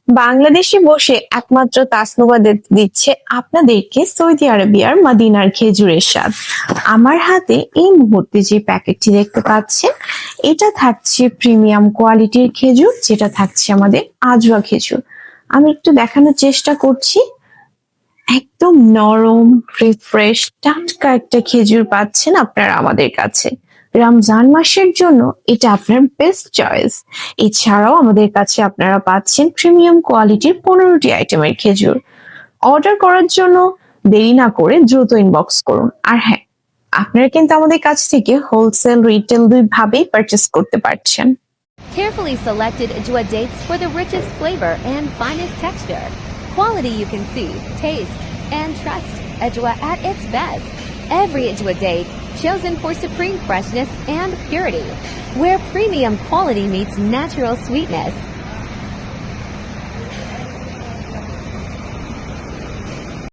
বাংলাদেশে বসে একমাত্র তাসনুভা দিচ্ছে আপনাদেরকে সৌদি আরবিয়ার মদিনার খেজুরের স্বাদ। আমার হাতে এই মুহূর্তে যে প্যাকেটটি দেখতে পাচ্ছেন, এটা থাকছে প্রিমিয়াম কোয়ালিটির খেজুর, যেটা থাকছে আমাদের আজওয়া খেজুর। আমি একটু দেখানোর চেষ্টা করছি। একদম নরম, রিফ্রেশ, টাটকা একটা খেজুর পাচ্ছেন আপনারা আমাদের কাছে। রমজান মাসের জন্য এটা আপনার বেস্ট চয়েস। এছাড়াও আমাদের কাছে আপনারা পাচ্ছেন প্রিমিয়াম কোয়ালিটির 15টি আইটেমের খেজুর। অর্ডার করার জন্য দেরি না করে দ্রুত ইনবক্স করুন। আর হ্যাঁ, আপনারা কিন্তু আমাদের কাছ থেকে হোলসেল, রিটেল দুই ভাবেই পারচেস করতে পারছেন। Carefully selected Ajwa dates for the richest flavor and finest texture. Quality you can see, taste, and trust. Ajwa at its best. Every Ajwa date chosen for supreme freshness and purity, where premium quality meets natural sweetness.